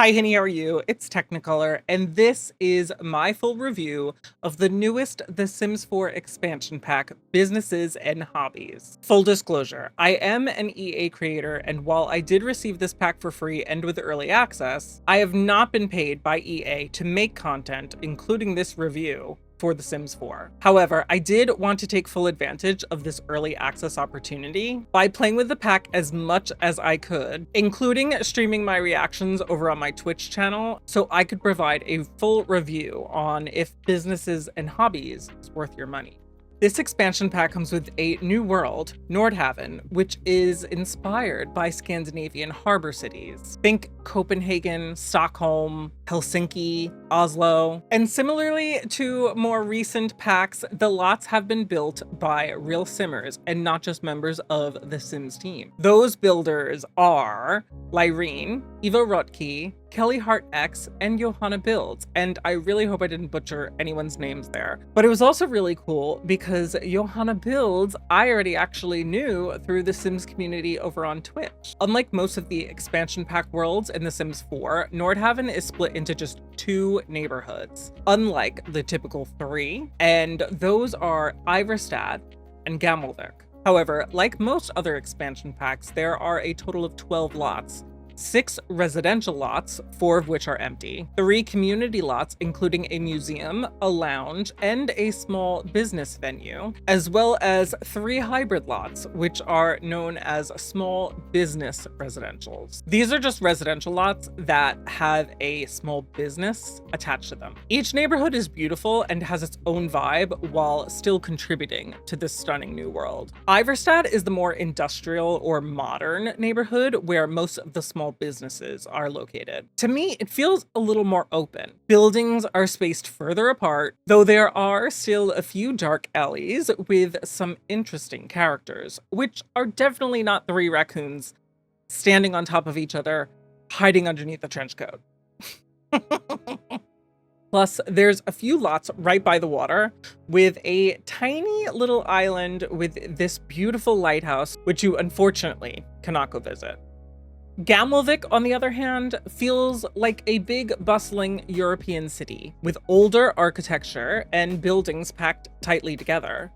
Hi, Henny, how are you? It's Teknikolour, and this is my full review of the newest The Sims 4 expansion pack, Businesses and Hobbies. Full disclosure, I am an EA creator, and while I did receive this pack for free and with early access, I have not been paid by EA to make content, including this review, for The Sims 4. However, I did want to take full advantage of this early access opportunity by playing with the pack as much as I could, including streaming my reactions over on my Twitch channel so I could provide a full review on if Businesses and Hobbies is worth your money. This expansion pack comes with a new world, Nordhaven, which is inspired by Scandinavian harbor cities. Think Copenhagen, Stockholm, Helsinki, Oslo. And similarly to more recent packs, the lots have been built by real Simmers and not just members of the Sims team. Those builders are Lyrene, Eva Rotke, Kelly Hart X, and Johanna Builds, and I really hope I didn't butcher anyone's names there. But it was also really cool because Johanna Builds I already actually knew through the Sims community over on Twitch. Unlike most of the expansion pack worlds in The Sims 4, Nordhaven is split into just 2 neighborhoods, unlike the typical 3, and those are Iverstad and Gammelvik. However, like most other expansion packs, there are a total of 12 lots. 6 residential lots, 4 of which are empty, 3 community lots including a museum, a lounge, and a small business venue, as well as 3 hybrid lots, which are known as small business residentials. These are just residential lots that have a small business attached to them. Each neighborhood is beautiful and has its own vibe while still contributing to this stunning new world. Iverstad is the more industrial or modern neighborhood where most of the small businesses are located. To me, it feels a little more open. Buildings are spaced further apart, though there are still a few dark alleys with some interesting characters, which are definitely not 3 raccoons standing on top of each other, hiding underneath a trench coat. Plus, there's a few lots right by the water with a tiny little island with this beautiful lighthouse, which you unfortunately cannot go visit. Gammelvik, on the other hand, feels like a big, bustling European city with older architecture and buildings packed tightly together.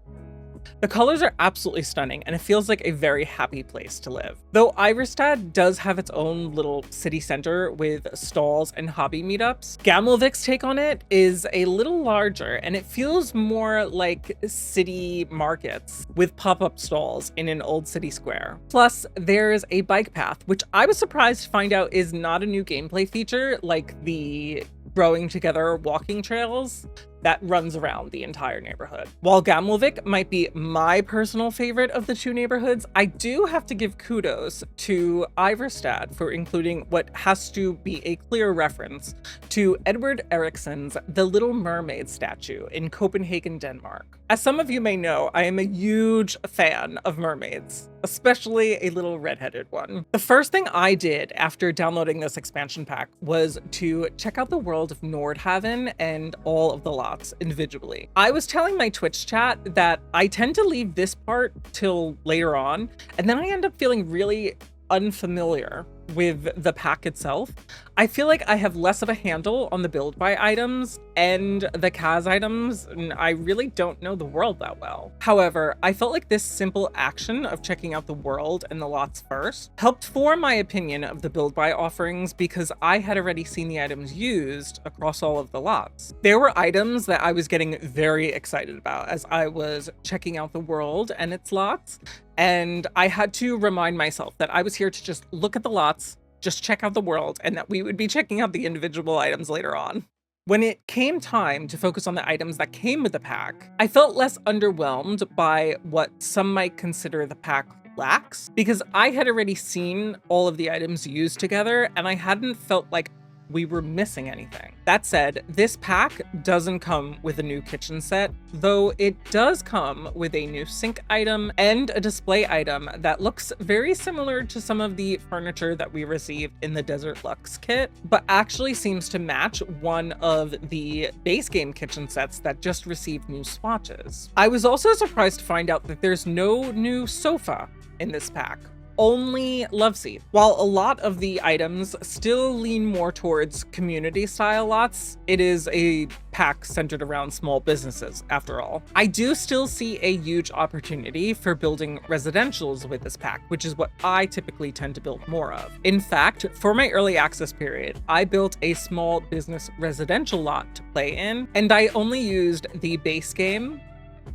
The colors are absolutely stunning, and it feels like a very happy place to live. Though Iverstad does have its own little city center with stalls and hobby meetups, Gammelvik's take on it is a little larger, and it feels more like city markets with pop-up stalls in an old city square. Plus, there's a bike path, which I was surprised to find out is not a new gameplay feature like the growing together walking trails that runs around the entire neighborhood. While Gammelvik might be my personal favorite of the 2 neighborhoods, I do have to give kudos to Iverstad for including what has to be a clear reference to Edward Eriksson's The Little Mermaid statue in Copenhagen, Denmark. As some of you may know, I am a huge fan of mermaids, especially a little redheaded one. The first thing I did after downloading this expansion pack was to check out the world of Nordhaven and all of the lots individually. I was telling my Twitch chat that I tend to leave this part till later on, and then I end up feeling really unfamiliar with the pack itself. I feel like I have less of a handle on the build by items and the Kaz items, and I really don't know the world that well. However, I felt like this simple action of checking out the world and the lots first helped form my opinion of the build by offerings because I had already seen the items used across all of the lots. There were items that I was getting very excited about as I was checking out the world and its lots, and I had to remind myself that I was here to just look at the lots, just check out the world, and that we would be checking out the individual items later on. When it came time to focus on the items that came with the pack, I felt less underwhelmed by what some might consider the pack lacks, because I had already seen all of the items used together and I hadn't felt like we were missing anything. That said, this pack doesn't come with a new kitchen set, though it does come with a new sink item and a display item that looks very similar to some of the furniture that we received in the Desert Luxe kit, but actually seems to match one of the base game kitchen sets that just received new swatches. I was also surprised to find out that there's no new sofa in this pack. only love seed. While a lot of the items still lean more towards community style lots, it is a pack centered around small businesses after all. I do still see a huge opportunity for building residentials with this pack, which is what I typically tend to build more of. In fact, for my early access period, I built a small business residential lot to play in, and I only used the base game,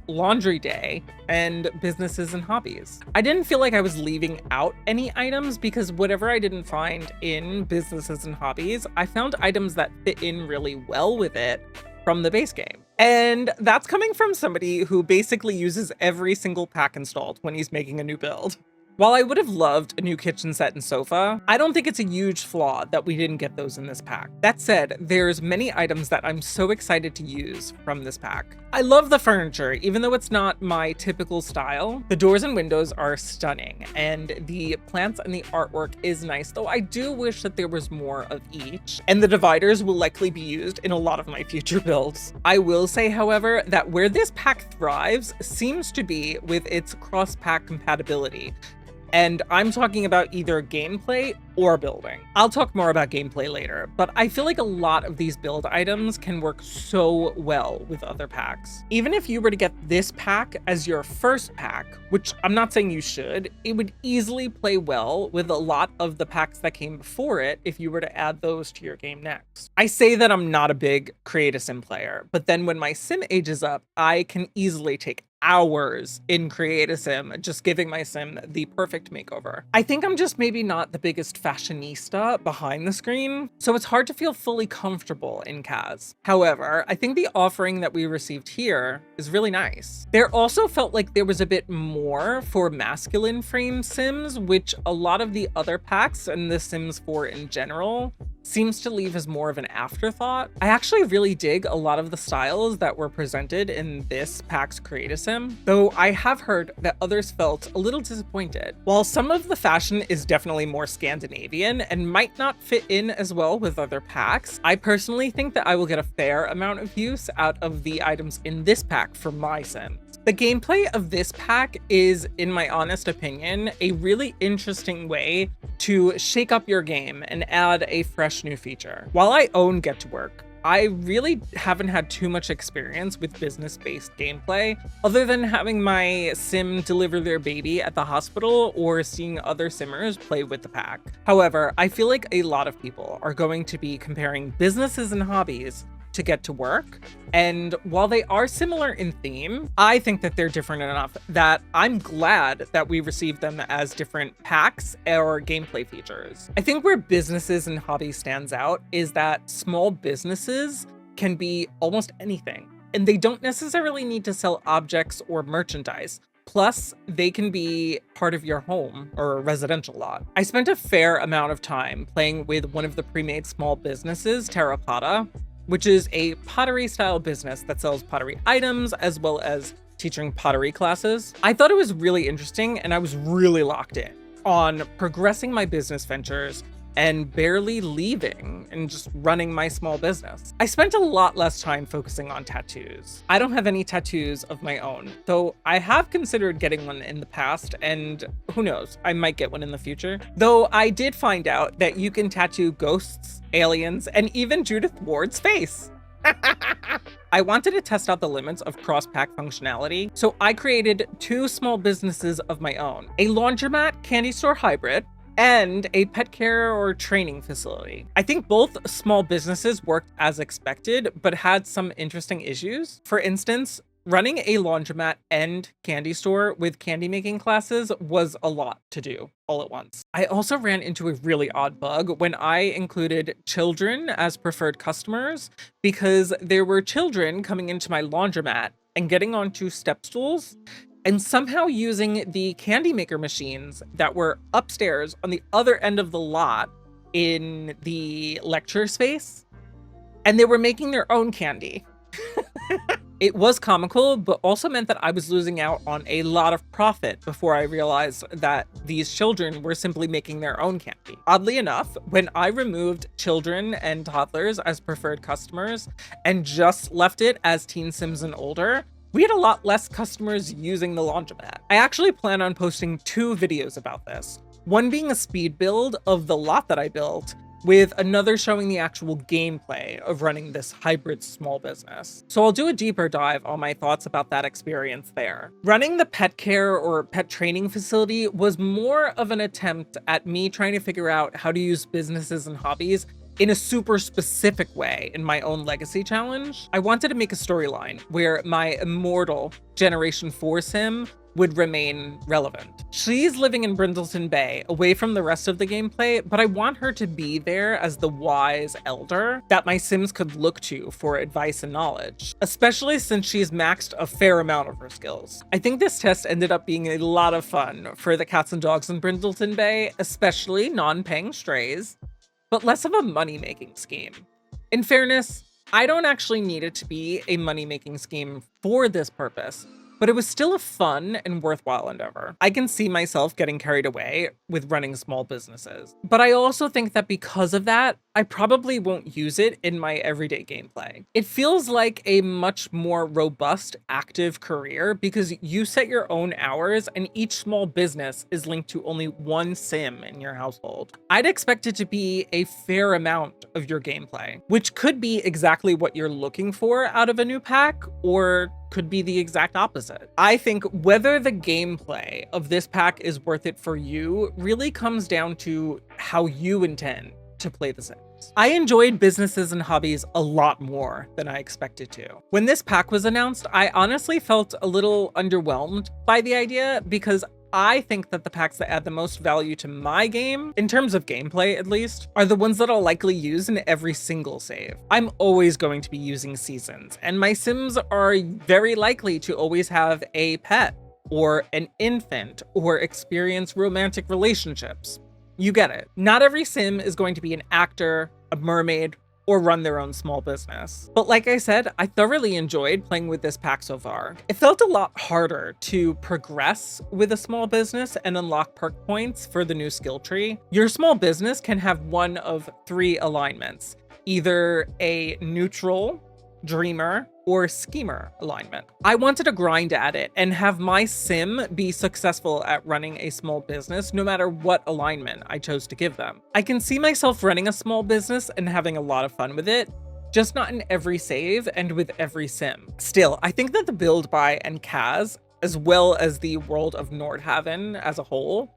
Laundry Day, and Businesses and Hobbies. I didn't feel like I was leaving out any items because whatever I didn't find in Businesses and Hobbies, I found items that fit in really well with it from the base game. And that's coming from somebody who basically uses every single pack installed when he's making a new build. While I would have loved a new kitchen set and sofa, I don't think it's a huge flaw that we didn't get those in this pack. That said, there's many items that I'm so excited to use from this pack. I love the furniture, even though it's not my typical style. The doors and windows are stunning, and the plants and the artwork is nice, though I do wish that there was more of each, and the dividers will likely be used in a lot of my future builds. I will say, however, that where this pack thrives seems to be with its cross-pack compatibility. And I'm talking about either gameplay or building. I'll talk more about gameplay later, but I feel like a lot of these build items can work so well with other packs. Even if you were to get this pack as your first pack, which I'm not saying you should, it would easily play well with a lot of the packs that came before it if you were to add those to your game next. I say that I'm not a big Create a Sim player, but then when my sim ages up, I can easily take hours in Create a Sim, just giving my sim the perfect makeover. I think I'm just maybe not the biggest fashionista behind the screen, so it's hard to feel fully comfortable in CAS. However, I think the offering that we received here is really nice. There also felt like there was a bit more for masculine frame sims, which a lot of the other packs and the Sims 4 in general seems to leave as more of an afterthought. I actually really dig a lot of the styles that were presented in this pack's Create a Sim, though I have heard that others felt a little disappointed. While some of the fashion is definitely more Scandinavian and might not fit in as well with other packs, I personally think that I will get a fair amount of use out of the items in this pack for my Sims. The gameplay of this pack is, in my honest opinion, a really interesting way to shake up your game and add a fresh new feature. While I own Get to Work, I really haven't had too much experience with business-based gameplay, other than having my sim deliver their baby at the hospital or seeing other simmers play with the pack. However, I feel like a lot of people are going to be comparing Businesses and Hobbies to Get to Work, and while they are similar in theme, I think that they're different enough that I'm glad that we received them as different packs or gameplay features. I think where Businesses and Hobbies stands out is that small businesses can be almost anything, and they don't necessarily need to sell objects or merchandise. Plus, they can be part of your home or a residential lot. I spent a fair amount of time playing with one of the pre-made small businesses, Terracotta, which is a pottery style business that sells pottery items as well as teaching pottery classes. I thought it was really interesting, and I was really locked in on progressing my business ventures and barely leaving and just running my small business. I spent a lot less time focusing on tattoos. I don't have any tattoos of my own, though I have considered getting one in the past, and who knows, I might get one in the future. Though I did find out that you can tattoo ghosts, aliens, and even Judith Ward's face. I wanted to test out the limits of cross-pack functionality, so I created two small businesses of my own: a laundromat candy store hybrid, and a pet care or training facility. I think both small businesses worked as expected, but had some interesting issues. For instance, running a laundromat and candy store with candy making classes was a lot to do all at once. I also ran into a really odd bug when I included children as preferred customers, because there were children coming into my laundromat and getting onto step stools and somehow using the candy maker machines that were upstairs on the other end of the lot in the lecture space, and they were making their own candy. It was comical, but also meant that I was losing out on a lot of profit before I realized that these children were simply making their own candy. Oddly enough, when I removed children and toddlers as preferred customers and just left it as teen sims and older, we had a lot less customers using the laundromat. I actually plan on posting 2 videos about this. one being a speed build of the lot that I built, with another showing the actual gameplay of running this hybrid small business. So I'll do a deeper dive on my thoughts about that experience there. Running the pet care or pet training facility was more of an attempt at me trying to figure out how to use businesses and hobbies in a super specific way in my own legacy challenge. I wanted to make a storyline where my immortal Generation 4 sim would remain relevant. She's living in Brindleton Bay, away from the rest of the gameplay, but I want her to be there as the wise elder that my sims could look to for advice and knowledge, especially since she's maxed a fair amount of her skills. I think this test ended up being a lot of fun for the cats and dogs in Brindleton Bay, especially non-paying strays, but less of a money-making scheme. In fairness, I don't actually need it to be a money-making scheme for this purpose, but it was still a fun and worthwhile endeavor. I can see myself getting carried away with running small businesses, but I also think that because of that, I probably won't use it in my everyday gameplay. It feels like a much more robust, active career because you set your own hours and each small business is linked to only one sim in your household. I'd expect it to be a fair amount of your gameplay, which could be exactly what you're looking for out of a new pack, or could be the exact opposite. I think whether the gameplay of this pack is worth it for you really comes down to how you intend to play the Sims. I enjoyed businesses and hobbies a lot more than I expected to. When this pack was announced, I honestly felt a little underwhelmed by the idea because I think that the packs that add the most value to my game, in terms of gameplay at least, are the ones that I'll likely use in every single save. I'm always going to be using seasons, and my sims are very likely to always have a pet, or an infant, or experience romantic relationships. You get it. Not every sim is going to be an actor, a mermaid, or run their own small business. But like I said, I thoroughly enjoyed playing with this pack so far. It felt a lot harder to progress with a small business and unlock perk points for the new skill tree. Your small business can have one of three alignments, either a neutral, dreamer, or schemer alignment. I wanted to grind at it and have my sim be successful at running a small business no matter what alignment I chose to give them. I can see myself running a small business and having a lot of fun with it, just not in every save and with every sim. Still, I think that the build by and Kaz, as well as the world of Nordhaven as a whole,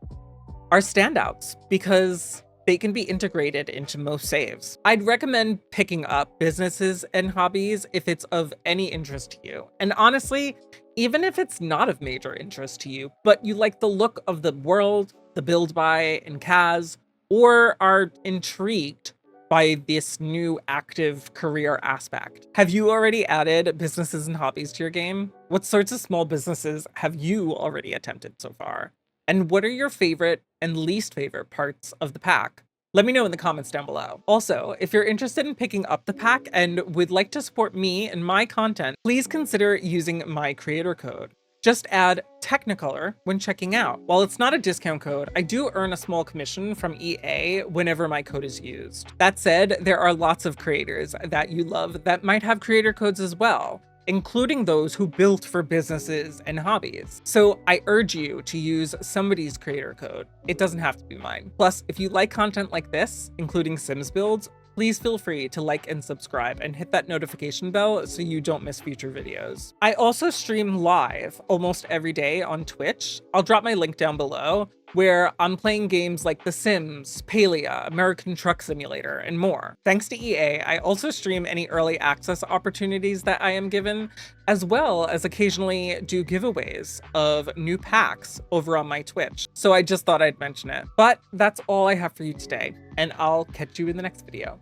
are standouts because they can be integrated into most saves. I'd recommend picking up businesses and hobbies if it's of any interest to you. And honestly, even if it's not of major interest to you, but you like the look of the world, the build by and Kaz, or are intrigued by this new active career aspect. Have you already added businesses and hobbies to your game? What sorts of small businesses have you already attempted so far? And what are your favorite and least favorite parts of the pack? Let me know in the comments down below. Also, if you're interested in picking up the pack and would like to support me and my content, please consider using my creator code. Just add Teknikolour when checking out. While it's not a discount code, I do earn a small commission from EA whenever my code is used. That said, there are lots of creators that you love that might have creator codes as well, including those who built for businesses and hobbies. So I urge you to use somebody's creator code. It doesn't have to be mine. Plus, if you like content like this, including Sims builds, please feel free to like and subscribe and hit that notification bell so you don't miss future videos. I also stream live almost every day on Twitch. I'll drop my link down below, where I'm playing games like The Sims, Palia, American Truck Simulator, and more. Thanks to EA, I also stream any early access opportunities that I am given, as well as occasionally do giveaways of new packs over on my Twitch. So I just thought I'd mention it. But that's all I have for you today, and I'll catch you in the next video.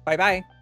Bye bye.